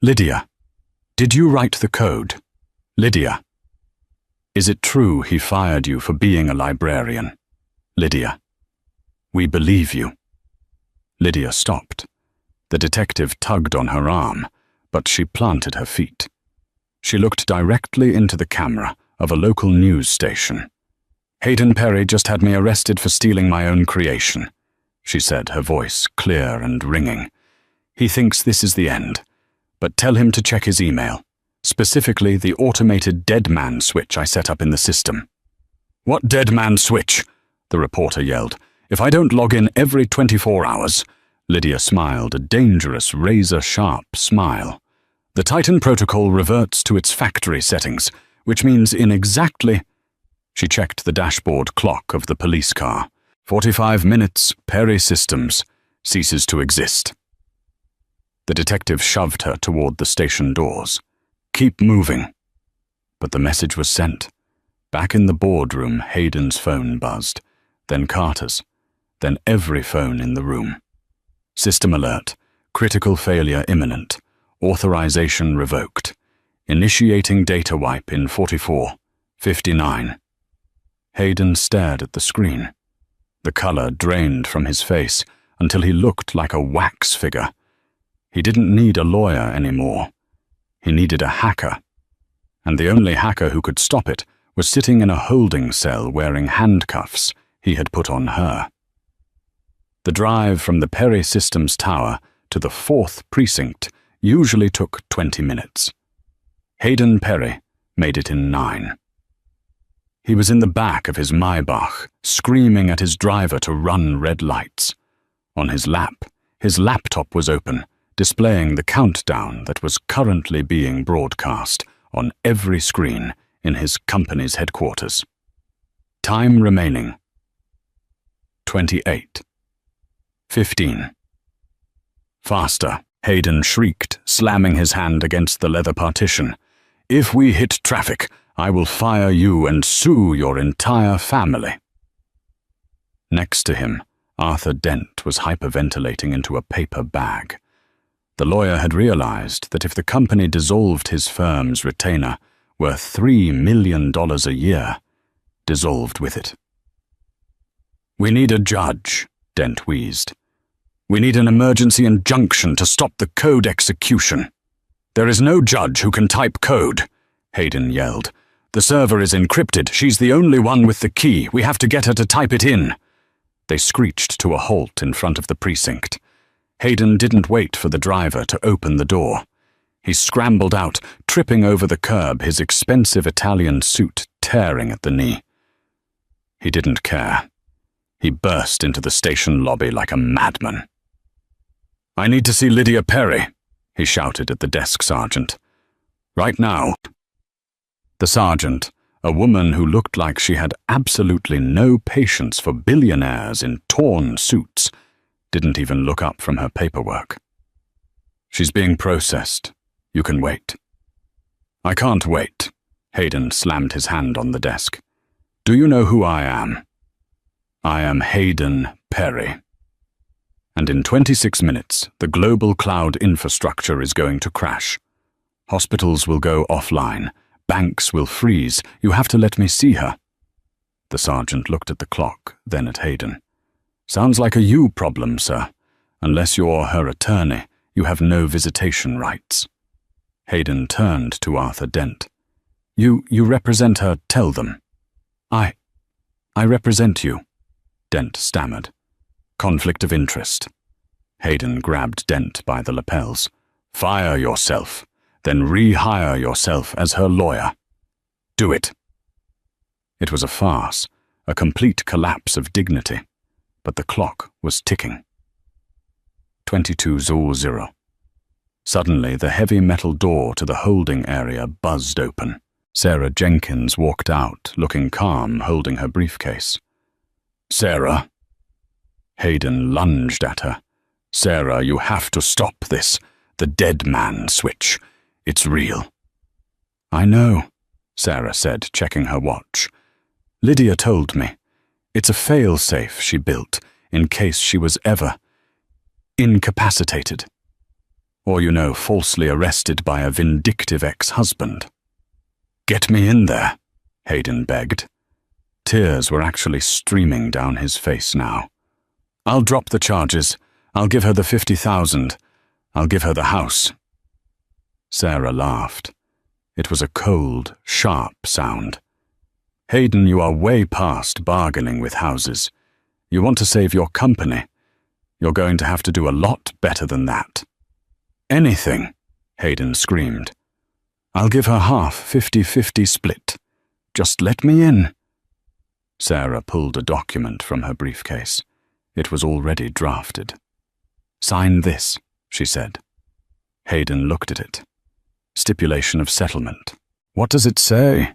Lydia, did you write the code? Lydia, is it true he fired you for being a librarian? Lydia, we believe you. Lydia stopped. The detective tugged on her arm, but she planted her feet. She looked directly into the camera of a local news station. Hayden Perry just had me arrested for stealing my own creation. she said, her voice clear and ringing. "He thinks this is the end, but tell him to check his email, specifically the automated dead man switch I set up in the system." "What dead man switch?" the reporter yelled. "If I don't log in every 24 hours, Lydia smiled, a dangerous, razor-sharp smile. "The Titan protocol reverts to its factory settings, which means in exactly—" She checked the dashboard clock of the police car. 45 minutes, Perry Systems ceases to exist. The detective shoved her toward the station doors. "Keep moving." But the message was sent. Back in the boardroom, Hayden's phone buzzed, then Carter's, then every phone in the room. "System alert. Critical failure imminent. Authorization revoked. Initiating data wipe in 44, 59. Hayden stared at the screen. The color drained from his face until he looked like a wax figure. He didn't need a lawyer anymore. He needed a hacker. And the only hacker who could stop it was sitting in a holding cell wearing handcuffs he had put on her. The drive from the Perry Systems Tower to the 4th Precinct usually took 20 minutes. Hayden Perry made it in 9. He was in the back of his Maybach, screaming at his driver to run red lights. On his lap, his laptop was open, displaying the countdown that was currently being broadcast on every screen in his company's headquarters. Time remaining: 28. 15. "Faster," Hayden shrieked, slamming his hand against the leather partition. "If we hit traffic, I will fire you and sue your entire family." Next to him, Arthur Dent was hyperventilating into a paper bag. The lawyer had realized that if the company dissolved his firm's retainer, worth $3 million a year, dissolved with it. "We need a judge," Dent wheezed. "We need an emergency injunction to stop the code execution." "There is no judge who can type code," Hayden yelled. "The server is encrypted. She's the only one with the key. We have to get her to type it in." They screeched to a halt in front of the precinct. Hayden didn't wait for the driver to open the door. He scrambled out, tripping over the curb, his expensive Italian suit tearing at the knee. He didn't care. He burst into the station lobby like a madman. "I need to see Lydia Perry," he shouted at the desk sergeant. "Right now." The sergeant, a woman who looked like she had absolutely no patience for billionaires in torn suits, didn't even look up from her paperwork. "She's being processed. You can wait." "I can't wait." Hayden slammed his hand on the desk. "Do you know who I am?" "I am Hayden Perry. And in 26 minutes, the global cloud infrastructure is going to crash. Hospitals will go offline. Banks will freeze. You have to let me see her." The sergeant looked at the clock, then at Hayden. "Sounds like a you problem, sir. Unless you're her attorney, you have no visitation rights." Hayden turned to Arthur Dent. You represent her, tell them." I represent you," Dent stammered. "Conflict of interest." Hayden grabbed Dent by the lapels. "Fire yourself, then rehire yourself as her lawyer. Do it." It was a farce, a complete collapse of dignity, but the clock was ticking. 22:00. Suddenly, the heavy metal door to the holding area buzzed open. Sarah Jenkins walked out, looking calm, holding her briefcase. "Sarah." Hayden lunged at her. "Sarah, you have to stop this. The dead man switch. It's real." "I know," Sarah said, checking her watch. "Lydia told me. It's a fail-safe she built in case she was ever incapacitated. Or, falsely arrested by a vindictive ex-husband." "Get me in there," Hayden begged. Tears were actually streaming down his face now. "I'll drop the charges. I'll give her the 50,000. I'll give her the house." Sarah laughed. It was a cold, sharp sound. "Hayden, you are way past bargaining with houses. You want to save your company. You're going to have to do a lot better than that. Anything, Hayden screamed. I'll give her half, 50-50 split. Just let me in. Sarah pulled a document from her briefcase. It was already drafted. Sign this, she said. Hayden looked at it. Stipulation of settlement. What does it say?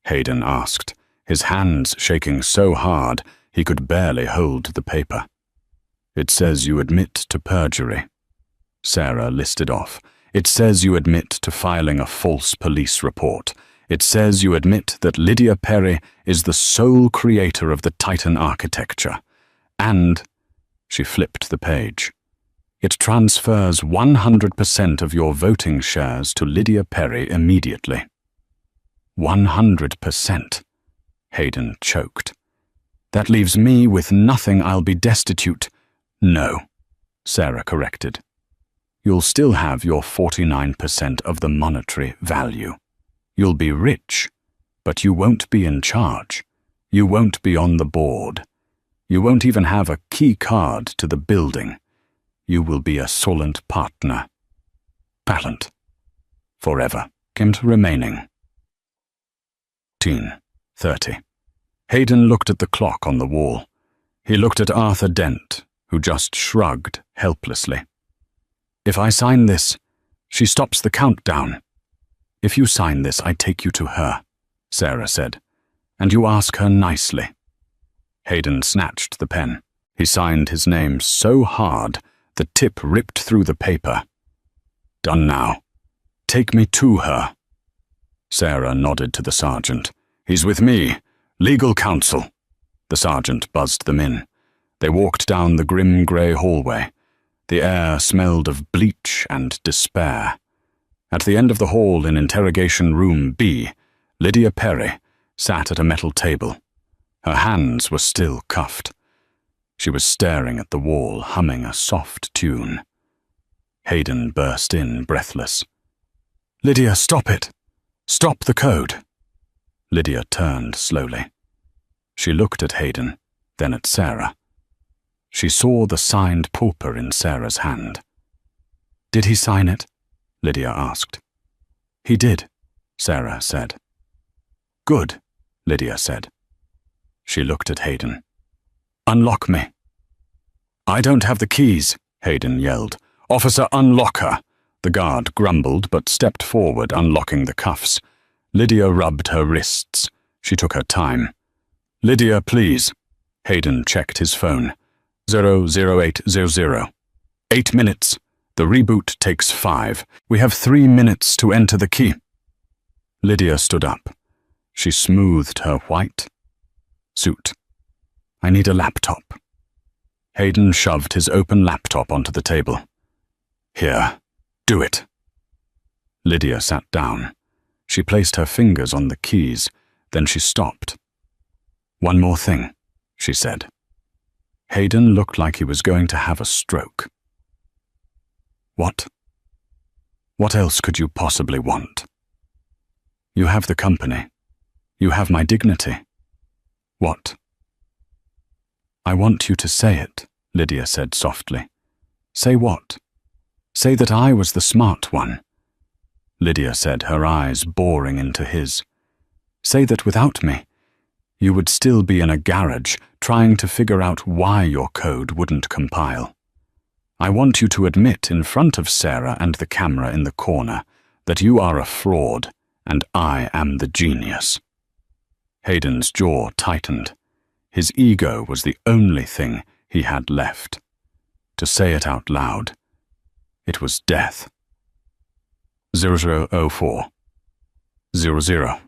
Hayden asked, his hands shaking so hard he could barely hold the paper. It says you admit to perjury. Sarah listed off. It says you admit to filing a false police report. It says you admit that Lydia Perry is the sole creator of the Titan architecture. And, she flipped the page, it transfers 100% of your voting shares to Lydia Perry immediately. 100%. Hayden choked. That leaves me with nothing. I'll be destitute. No, Sarah corrected. You'll still have your 49% of the monetary value. You'll be rich, but you won't be in charge. You won't be on the board. You won't even have a key card to the building. You will be a solent partner. Patent. Forever. Kept remaining. 30. Hayden looked at the clock on the wall. He looked at Arthur Dent, who just shrugged helplessly. If I sign this, she stops the countdown. If you sign this, I take you to her, Sarah said, and you ask her nicely. Hayden snatched the pen. He signed his name so hard the tip ripped through the paper. Done now. Take me to her. Sarah nodded to the sergeant. He's with me. Legal counsel. The sergeant buzzed them in. They walked down the grim grey hallway. The air smelled of bleach and despair. At the end of the hall in interrogation room B, Lydia Perry sat at a metal table. Her hands were still cuffed. She was staring at the wall, humming a soft tune. Hayden burst in, breathless. Lydia, stop it! Stop the code! Lydia turned slowly. She looked at Hayden, then at Sarah. She saw the signed paper in Sarah's hand. Did he sign it? Lydia asked. He did, Sarah said. Good, Lydia said. She looked at Hayden. Unlock me. I don't have the keys, Hayden yelled. Officer, unlock her. The guard grumbled but stepped forward, unlocking the cuffs. Lydia rubbed her wrists. She took her time. Lydia, please. Hayden checked his phone. 00800. 8 minutes. The reboot takes 5. We have 3 minutes to enter the key. Lydia stood up. She smoothed her white suit. I need a laptop. Hayden shoved his open laptop onto the table. Here, do it. Lydia sat down. She placed her fingers on the keys, then she stopped. One more thing, she said. Hayden looked like he was going to have a stroke. What? What else could you possibly want? You have the company. You have my dignity. What? I want you to say it, Lydia said softly. Say what? Say that I was the smart one. Lydia said, her eyes boring into his. Say that without me, you would still be in a garage trying to figure out why your code wouldn't compile. I want you to admit in front of Sarah and the camera in the corner that you are a fraud and I am the genius. Hayden's jaw tightened. His ego was the only thing he had left. To say it out loud, it was death. 0004. 00.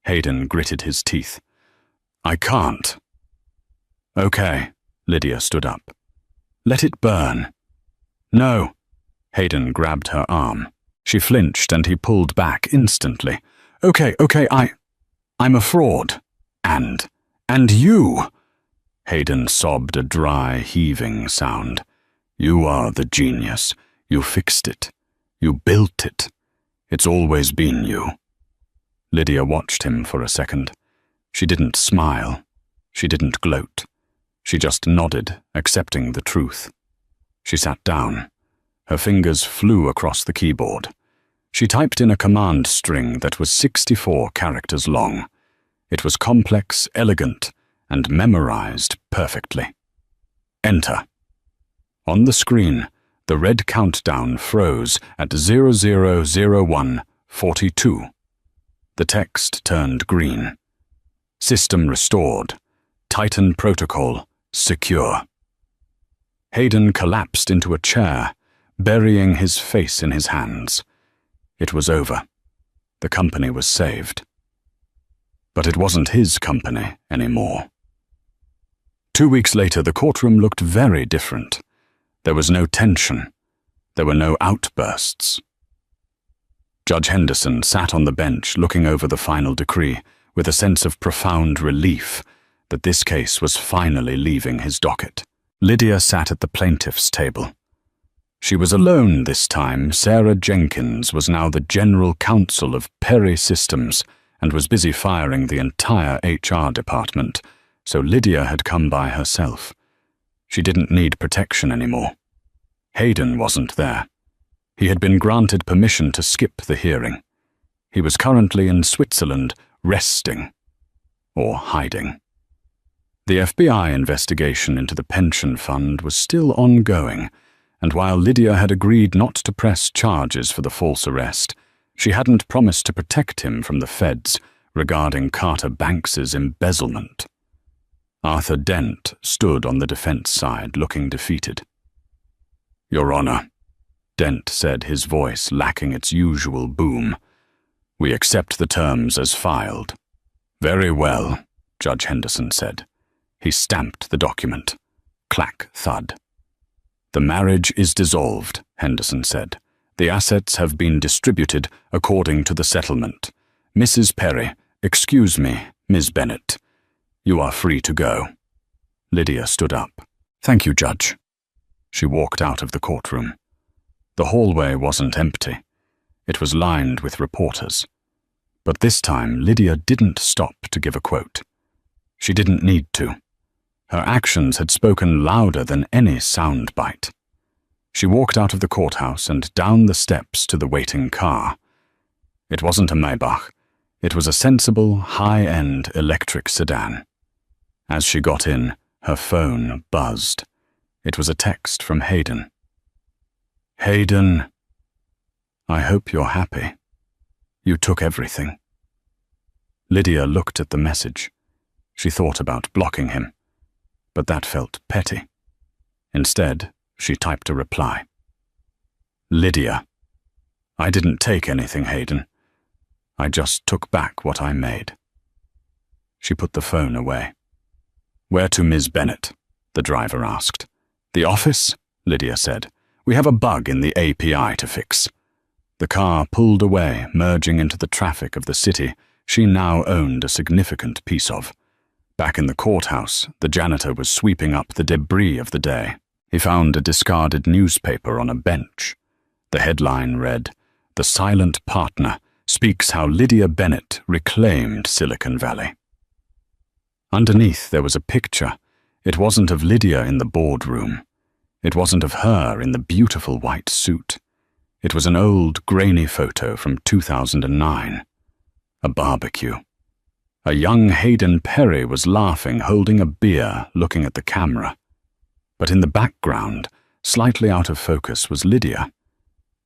Hayden gritted his teeth. I can't. Okay, Lydia stood up. Let it burn. No. Hayden grabbed her arm. She flinched and he pulled back instantly. Okay, I'm a fraud. And you. Hayden sobbed a dry, heaving sound. You are the genius. You fixed it. You built it. It's always been you. Lydia watched him for a second. She didn't smile. She didn't gloat. She just nodded, accepting the truth. She sat down. Her fingers flew across the keyboard. She typed in a command string that was 64 characters long. It was complex, elegant, and memorized perfectly. Enter. On the screen, the red countdown froze at 0001:42. The text turned green. System restored. Titan protocol secure. Hayden collapsed into a chair, burying his face in his hands. It was over. The company was saved. But it wasn't his company anymore. 2 weeks later, the courtroom looked very different. There was no tension. There were no outbursts. Judge Henderson sat on the bench looking over the final decree with a sense of profound relief that this case was finally leaving his docket. Lydia sat at the plaintiff's table. She was alone this time. Sarah Jenkins was now the general counsel of Perry Systems and was busy firing the entire HR department, so Lydia had come by herself. She didn't need protection anymore. Hayden wasn't there. He had been granted permission to skip the hearing. He was currently in Switzerland, resting. Or hiding. The FBI investigation into the pension fund was still ongoing, and while Lydia had agreed not to press charges for the false arrest, she hadn't promised to protect him from the feds regarding Carter Banks's embezzlement. Arthur Dent stood on the defense side, looking defeated. "Your Honor," Dent said, his voice lacking its usual boom, "we accept the terms as filed." "Very well," Judge Henderson said. He stamped the document. Clack, thud. "The marriage is dissolved," Henderson said. "The assets have been distributed according to the settlement. Mrs. Perry, excuse me, Ms. Bennett. You are free to go." Lydia stood up. "Thank you, Judge." She walked out of the courtroom. The hallway wasn't empty. It was lined with reporters. But this time, Lydia didn't stop to give a quote. She didn't need to. Her actions had spoken louder than any soundbite. She walked out of the courthouse and down the steps to the waiting car. It wasn't a Maybach. It was a sensible, high-end electric sedan. As she got in, her phone buzzed. It was a text from Hayden. "Hayden, I hope you're happy. You took everything." Lydia looked at the message. She thought about blocking him, but that felt petty. Instead, she typed a reply. "Lydia, I didn't take anything, Hayden. I just took back what I made." She put the phone away. "Where to Ms. Bennett?" the driver asked. "The office?" Lydia said. "We have a bug in the API to fix." The car pulled away, merging into the traffic of the city she now owned a significant piece of. Back in the courthouse, the janitor was sweeping up the debris of the day. He found a discarded newspaper on a bench. The headline read, "The Silent Partner Speaks How Lydia Bennett Reclaimed Silicon Valley." Underneath there was a picture. It wasn't of Lydia in the boardroom. It wasn't of her in the beautiful white suit. It was an old, grainy photo from 2009. A barbecue. A young Hayden Perry was laughing, holding a beer, looking at the camera. But in the background, slightly out of focus, was Lydia.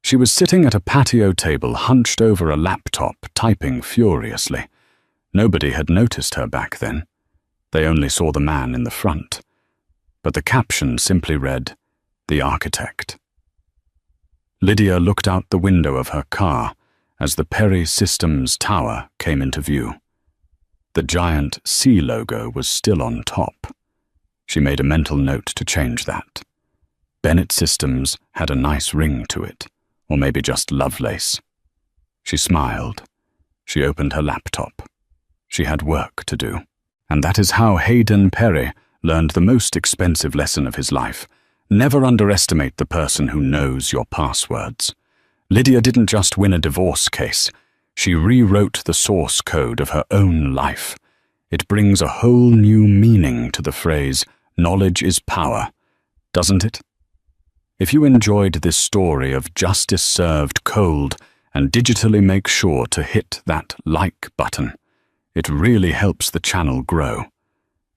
She was sitting at a patio table, hunched over a laptop, typing furiously. Nobody had noticed her back then. They only saw the man in the front. But the caption simply read, "The Architect." Lydia looked out the window of her car as the Perry Systems tower came into view. The giant C logo was still on top. She made a mental note to change that. Bennett Systems had a nice ring to it, or maybe just Lovelace. She smiled. She opened her laptop. She had work to do. And that is how Hayden Perry learned the most expensive lesson of his life. Never underestimate the person who knows your passwords. Lydia didn't just win a divorce case. She rewrote the source code of her own life. It brings a whole new meaning to the phrase, Knowledge is power, doesn't it? If you enjoyed this story of justice served cold, and digitally make sure to hit that like button. It really helps the channel grow.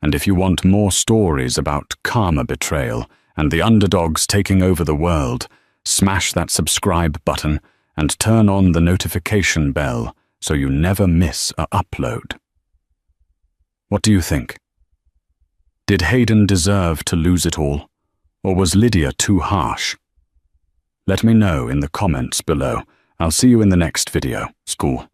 And if you want more stories about karma betrayal and the underdogs taking over the world, smash that subscribe button and turn on the notification bell so you never miss an upload. What do you think? Did Hayden deserve to lose it all? Or was Lydia too harsh? Let me know in the comments below. I'll see you in the next video, school.